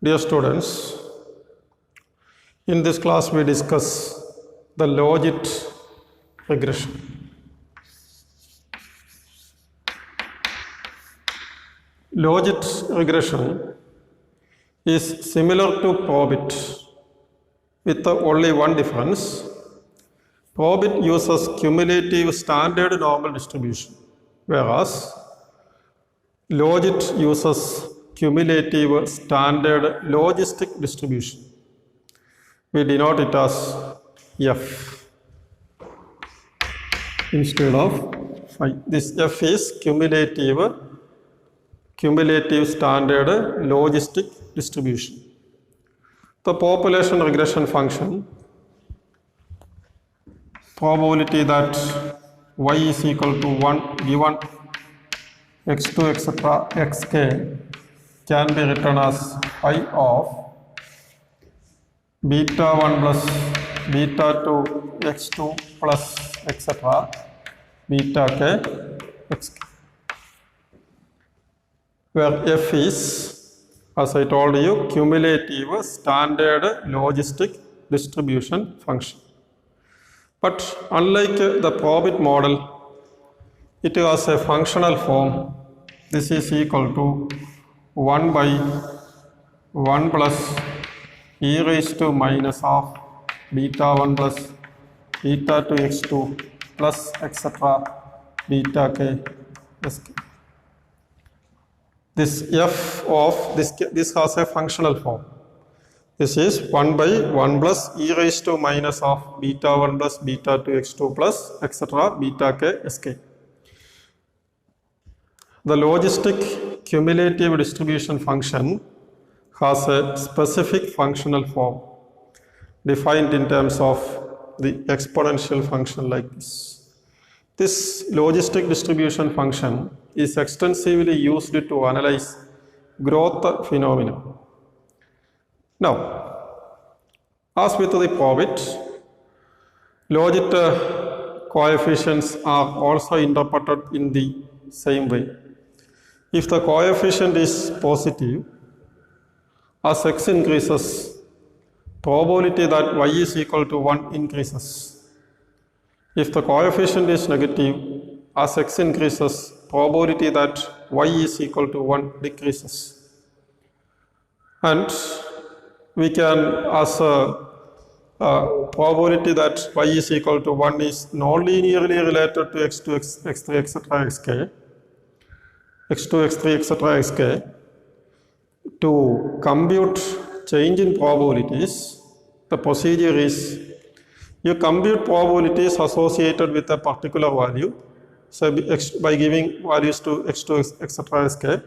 Dear students, in this class we discuss the logit regression. Logit regression is similar to probit with only one difference. Probit uses cumulative standard normal distribution, whereas logit uses cumulative standard logistic distribution. We denote it as F instead of phi. This F is cumulative standard logistic distribution. The population regression function, probability that y is equal to 1 given x2 etc. xk can be written as phi of beta 1 plus beta 2 x2 plus etc. beta k xk, where f is, as I told you, cumulative standard logistic distribution function. But unlike the probit model, it has a functional form. This is equal to 1 by 1 plus e raised to minus of beta 1 plus beta 2 x2 plus etc. beta k sk. This f of this has a functional form. This is 1 by 1 plus e raised to minus of beta 1 plus beta 2 x2 plus etc. beta k sk. The logistic cumulative distribution function has a specific functional form defined in terms of the exponential function like this. This logistic distribution function is extensively used to analyze growth phenomena. Now, as with the probit, logit coefficients are also interpreted in the same way. If the coefficient is positive, as x increases, probability that y is equal to 1 increases. If the coefficient is negative, as x increases, probability that y is equal to 1 decreases. And we can, as a probability that y is equal to 1 is non-linearly related to x2, x3, etc., xk, x2, x3, etc., xk, to compute change in probabilities, the procedure is you compute probabilities associated with a particular value, so by giving values to x2, etc., xk.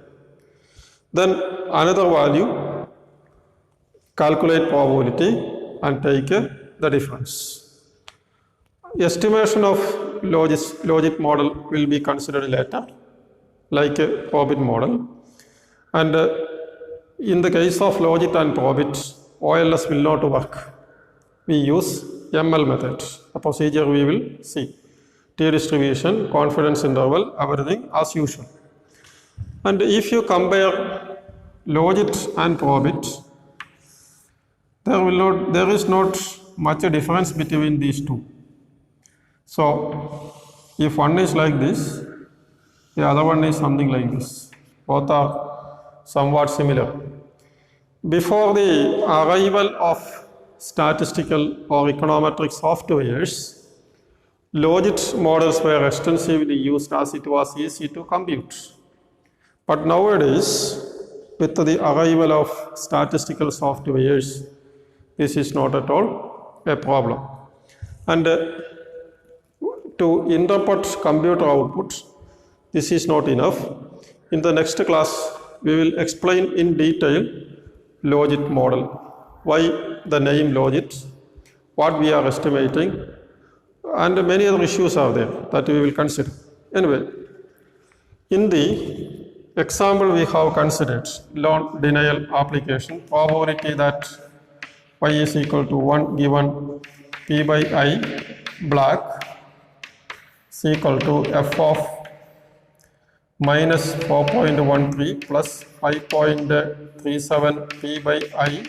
Then another value, calculate probability and take the difference. Estimation of logit model will be considered later, like a probit model. And in the case of logit and probit, OLS will not work. We use ML method. The procedure we will see. T distribution, confidence interval, everything as usual. And if you compare logit and probit, there is not much difference between these two. So if one is like this, the other one is something like this. Both are somewhat similar. Before the arrival of statistical or econometric softwares, logit models were extensively used as it was easy to compute. But nowadays, with the arrival of statistical softwares, this is not at all a problem. And to interpret computer output, this is not enough. In the next class, we will explain in detail logit model. Why the name logit, what we are estimating, and many other issues are there that we will consider. Anyway, in the example we have considered, loan denial application, probability that y is equal to 1 given p by I black is equal to f of minus 4.13 plus 5.37 P by I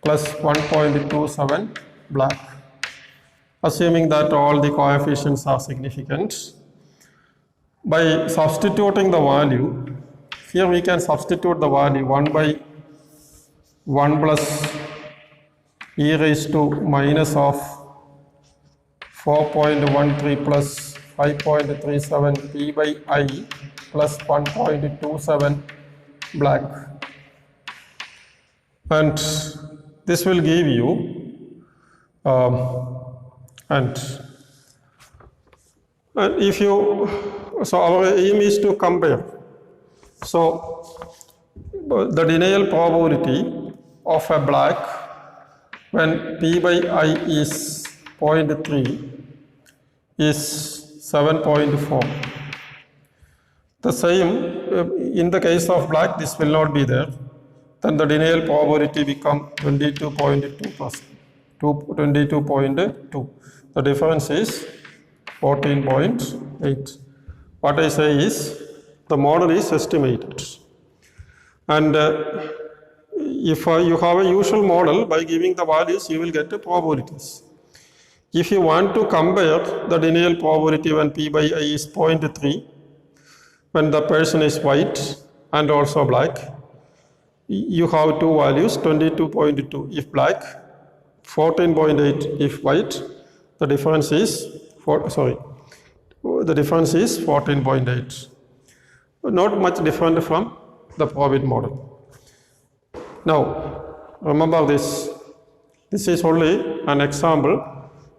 plus 1.27 black. Assuming that all the coefficients are significant, by substituting the value, here we can substitute the value 1 by 1 plus e raised to minus of 4.13 plus 5.37 P by I plus 1.27 black. And this will give you and if you, so our aim is to compare. So the denial probability of a black when P by I is 0.3 is 7.4. The same in the case of black, this will not be there. Then the denial probability become 22.2%. 22.2. The difference is 14.8. What I say is the model is estimated. And if you have a usual model, by giving the values, you will get the probabilities. If you want to compare the denial probability when P by I is 0.3, when the person is white and also black, you have two values, 22.2 if black, 14.8 if white. The difference is 14.8. Not much different from the probit model. Now, remember this. This is only an example.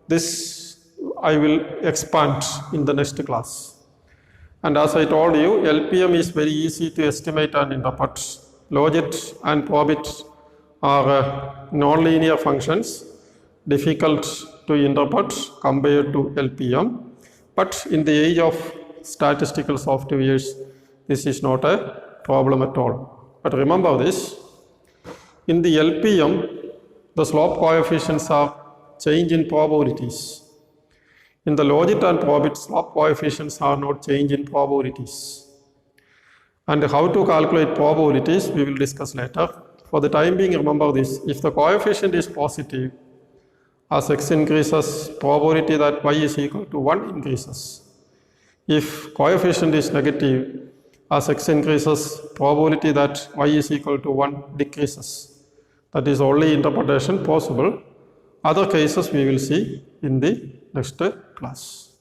This I will expand in the next class. And as I told you, LPM is very easy to estimate and interpret. Logit and probit are nonlinear functions, difficult to interpret compared to LPM. But in the age of statistical softwares, this is not a problem at all. But remember this, in the LPM, the slope coefficients are change in probabilities. In the logit and probit, slope coefficients are not change in probabilities. And how to calculate probabilities, we will discuss later. For the time being, remember this, if the coefficient is positive, as x increases, probability that y is equal to 1 increases. If coefficient is negative, as x increases, probability that y is equal to 1 decreases. That is only interpretation possible. Other cases we will see in the next class.